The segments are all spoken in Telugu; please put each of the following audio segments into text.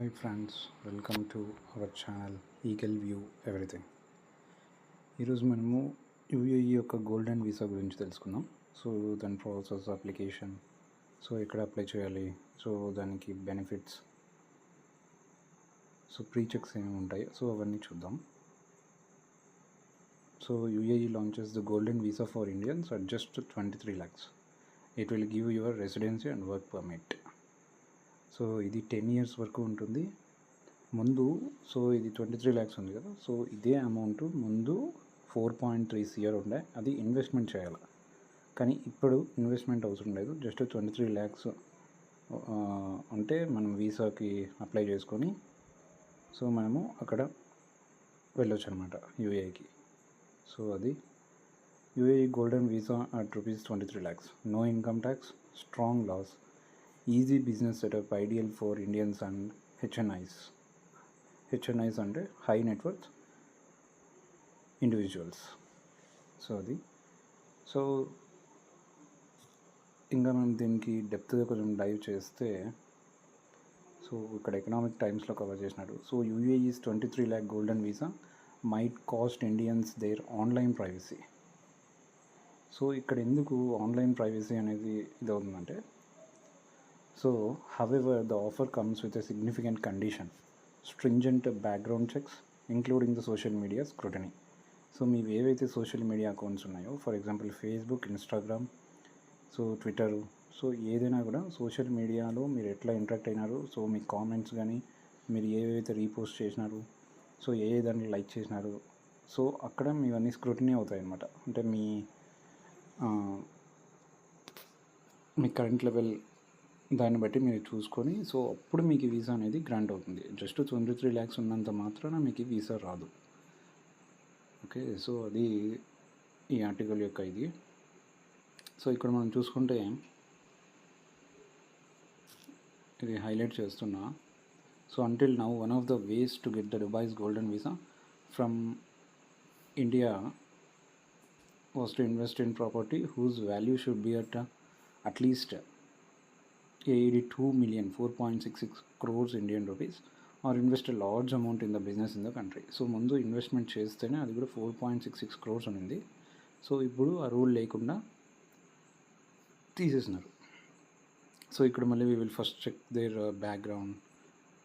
Hi friends, welcome to our channel eagle view everything. ఈరోజు మనము యూఏఈ యొక్క గోల్డెన్ వీసా గురించి తెలుసుకుందాం. సో దాని ప్రాసెస్, అప్లికేషన్, సో ఎక్కడ అప్లై చేయాలి, సో దానికి బెనిఫిట్స్, సో ప్రీ చెక్స్ ఏమి ఉంటాయి, సో అవన్నీ చూద్దాం. So UAE launches the golden visa for Indians at just 23 lakhs. It will give your residency and work permit. So ఇది 10 years వరకు ఉంటుంది. ముందు సో ఇది 23 lakhs ఉంది కదా, సో ఇదే అమౌంట్ ముందు 4.3 CR ఉండే, అది ఇన్వెస్ట్మెంట్ చేయాలి. కానీ ఇప్పుడు ఇన్వెస్ట్మెంట్ అవసరం లేదు, జస్ట్ 23 lakhs ఉంటే మనం వీసాకి అప్లై చేసుకొని సో మనము అక్కడ వెళ్ళొచ్చు అనమాట యూఏఈకి. సో అది UAE golden visa at ₹23 lakhs. No income tax, strong laws, easy business setup, ideal for Indians and HNIs. HNIs అంటే హై నెట్వర్త్ ఇండివిజువల్స్. సో అది సో ఇంకా మనం దీనికి డెప్త్గా కొంచెం డైవ్ చేస్తే, సో ఇక్కడ ఎకనామిక్ టైమ్స్లో కవర్ చేసినాడు. So UAE's 23 lakh golden visa might cost Indians their online privacy. So ఇక్కడ ఎందుకు ఆన్లైన్ ప్రైవసీ అనేది ఇది అవుతుందంటే, so however the offer comes with a significant condition: stringent background checks including the social media scrutiny. So మీవి ఏవైతే సోషల్ మీడియా అకౌంట్స్ ఉన్నాయో, for example Facebook, Instagram, so Twitter, so ఏదైనా కూడా సోషల్ మీడియాలో మీరు ఎట్లా ఇంటరాక్ట్ అయినారు, సో మీ కామెంట్స్ కానీ మీరు ఏవైతే రీపోస్ట్ చేసినారు, సో ఏ దాన్ని లైక్ చేసినారు, సో అక్కడ మీవన్నీ స్క్రూటినీ అవుతాయి అన్నమాట. అంటే మీ కరెంట్ లెవెల్ దాన్ని బట్టి మీరు చూసుకొని, సో అప్పుడు మీకు వీసా అనేది గ్రాంట్ అవుతుంది. జస్ట్ 23 lakhs ఉన్నంత మాత్రాన మీకు వీసా రాదు. ఓకే, సో అది ఈ ఆర్టికల్ యొక్క ఇది. సో ఇక్కడ మనం చూసుకుంటే ఇది హైలైట్ చేస్తున్నా. So until now one of the ways to get the Dubai's golden visa from India was to invest in property whose value should be at least $82 million, 4.66 crores Indian rupees, or invest a large amount in the business in the country. So ముందు ఇన్వెస్ట్మెంట్ చేస్తేనే అది కూడా 4.66 crores ఉంది. సో ఇప్పుడు ఆ రూల్ లేకుండా తీసేసినారు. సో ఇక్కడ మళ్ళీ we will first check their background.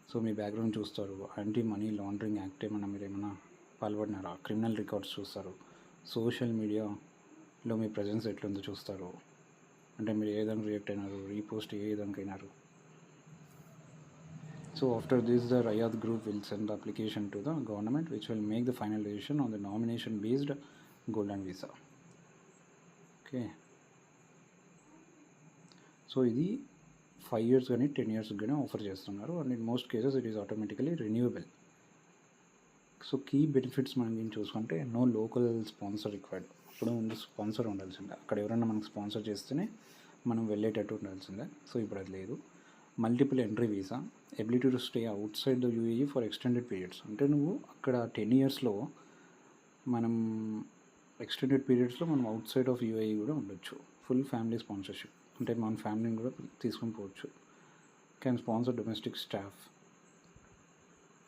So మీ బ్యాక్గ్రౌండ్ చూస్తారు, యాంటీ మనీ లాండరింగ్ యాక్ట్ ఏమన్నా మీరు ఏమైనా పాల్పడినారా, క్రిమినల్ రికార్డ్స్ చూస్తారు, సోషల్ మీడియాలో మీ ప్రజెన్స్ ఎట్లుందో చూస్తారు, అంటే మీరు ఏ విధంగా రియాక్ట్ అయినారు, రీపోస్ట్ ఏ విధంగా అయినారు. So after this the Rayad group will send the application to the government which will make the final decision on the nomination based golden visa. Okay, so ఇది 5 years కానీ 10 years కానీ ఆఫర్ చేస్తున్నారు, and in most cases it is automatically renewable. So key benefits మనం ఏం చూసుకుంటే, నో లోకల్ స్పాన్సర్ రిక్వైర్డ్. ఇప్పుడు ముందు స్పాన్సర్ ఉండాల్సిందే, అక్కడ ఎవరైనా మనకు స్పాన్సర్ చేస్తేనే మనం వెళ్ళేటట్టు ఉండాల్సిందే. సో ఇప్పుడు అది లేదు. Multiple entry visa, ability to stay out side the UAE for extended periods. అంటే నువ్వు అక్కడ 10 yearsలో మనం ఎక్స్టెండెడ్ పీరియడ్స్లో మనం అవుట్ సైడ్ ఆఫ్ యూఏఈ కూడా ఉండొచ్చు. ఫుల్ ఫ్యామిలీ స్పాన్సర్షిప్, అంటే మన ఫ్యామిలీని కూడా తీసుకొని పోవచ్చు. Can sponsor domestic staff,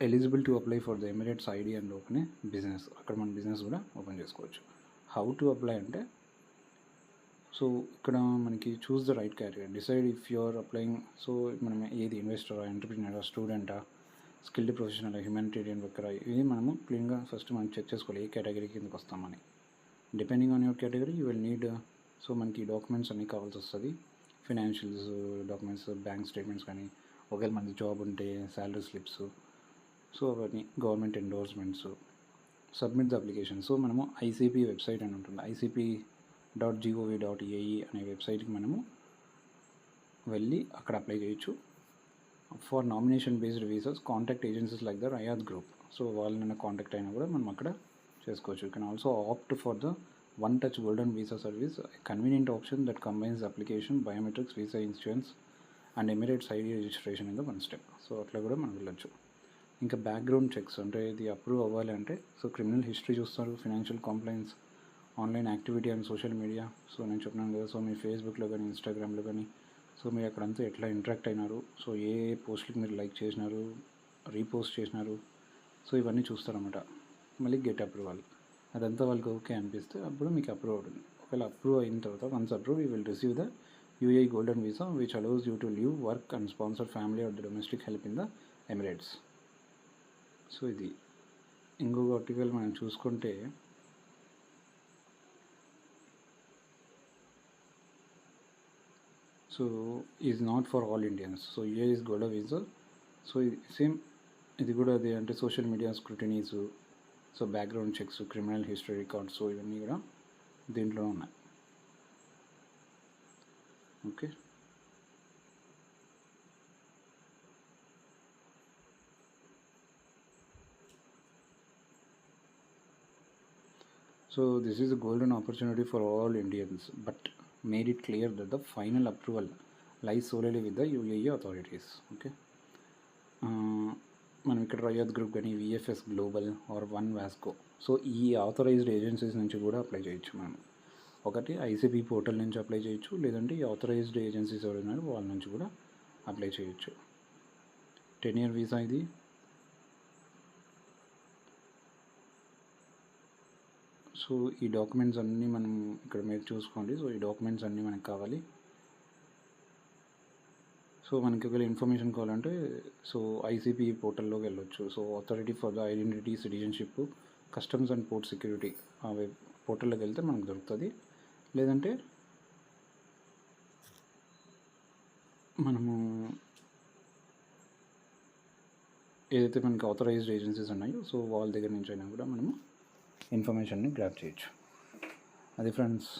eligible to apply for the Emirates ID and open a business. అక్కడ మన బిజినెస్ కూడా ఓపెన్ చేసుకోవచ్చు. హౌ టు అప్లై అంటే, సో ఇక్కడ మనకి choose the right category, decide if you are applying. So మనం ఏది ఇన్వెస్టరా, ఎంటర్ప్రినరా, స్టూడెంటా, స్కిల్డ్ ప్రొఫెషనల్, హ్యూమానిటేరియన్ వర్కరా, ఇది మనము క్లీన్గా ఫస్ట్ మనం చెక్ చేసుకోవాలి ఏ కేటగిరీ కిందకి వస్తామని. Depending on your category you will need, so మనకి డాక్యుమెంట్స్ అన్నీ కావాల్సి వస్తుంది. ఫినాన్షియల్స్ డాక్యుమెంట్స్, బ్యాంక్ స్టేట్మెంట్స్ కానీ, ఒకవేళ మనకి జాబ్ ఉంటే శాలరీ స్లిప్స్, సో అవన్నీ government endorsements. Submit the application. So మనము ఐసీపీ వెబ్సైట్ అని ఉంటుంది, ICP.gov.ae అనే వెబ్సైట్కి మనము వెళ్ళి అక్కడ అప్లై చేయొచ్చు. For nomination based visas contact agencies like the Rayad group. So వాళ్ళని కాంటాక్ట్ అయినా కూడా మనం అక్కడ చేసుకోవచ్చు. You can also opt for the one touch golden visa service, convenient option that combines application, biometrics, visa insurance and Emirates ID registration in the one step. So అట్లా కూడా మనం వెళ్ళొచ్చు. ఇంకా బ్యాక్గ్రౌండ్ చెక్స్, అంటే ఇది అప్రూవ్ అవ్వాలి అంటే, సో క్రిమినల్ హిస్టరీ చూస్తారు, financial complaints, online activity and social media. So నేను చెప్పినాను కదా, సో మీ ఫేస్బుక్లో కానీ ఇన్స్టాగ్రామ్లో కానీ, సో మీరు అక్కడంతా ఎట్లా ఇంటరాక్ట్ అయినారు, సో ఏ పోస్ట్కి మీరు లైక్ చేసినారు, రీపోస్ట్ చేసినారు, సో ఇవన్నీ చూస్తారన్నమాట. మళ్ళీ గెట్ అప్రూవల్, అదంతా వాళ్ళకి ఓకే అనిపిస్తే అప్పుడు మీకు అప్రూవ్ అవుతుంది. ఒకవేళ అప్రూవ్ అయిన తర్వాత once approve you will receive the UAE golden visa which allows you to live, work and sponsor family or the domestic help in the Emirates. So ఇది ఇంకొక ఆర్టికల్ మనం చూసుకుంటే, so is not for all Indians. So UAE is golden visa. So same ఇది కూడా అదే, అంటే social media scrutinies, so background checks, criminal history records, so ఇవన్నీ కూడా దీంట్లో ఉన్నాయి. Okay, so this is a golden opportunity for all Indians, but made it clear that the final approval lies solely with the UAE authorities. Okay, మనం ఇక్కడ రయాద్ గ్రూప్ కానీ VFS global or one Vasco, so ఈ ఆథరైజ్డ్ ఏజెన్సీస్ నుంచి కూడా అప్లై చేయొచ్చు. మనం ఒకటి ఐసీపీ పోర్టల్ నుంచి అప్లై చేయొచ్చు, లేదంటే ఈ ఆథరైజ్డ్ ఏజెన్సీస్ ఎవరైనా వాళ్ళ నుంచి కూడా అప్లై చేయొచ్చు. 10-year వీసా ఇది. సో ఈ డాక్యుమెంట్స్ అన్నీ మనం ఇక్కడ మీరు చూసుకోండి. సో ఈ డాక్యుమెంట్స్ అన్నీ మనకు కావాలి. సో మనకి ఒకవేళ ఇన్ఫర్మేషన్ కావాలంటే సో ఐసీపీ పోర్టల్లోకి వెళ్ళొచ్చు. So authority for the identity, citizenship, customs and port security ఆ వెబ్ పోర్టల్లోకి వెళ్తే మనకు దొరుకుతుంది. లేదంటే మనము ఏదైతే మనకి ఆథరైజ్డ్ ఏజెన్సీస్ ఉన్నాయో సో వాళ్ళ దగ్గర నుంచి అయినా కూడా మనము ఇన్ఫర్మేషన్ని గ్రాప్ చేయొచ్చు. అది friends,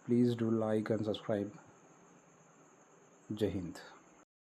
please do like and subscribe. జై హింద్.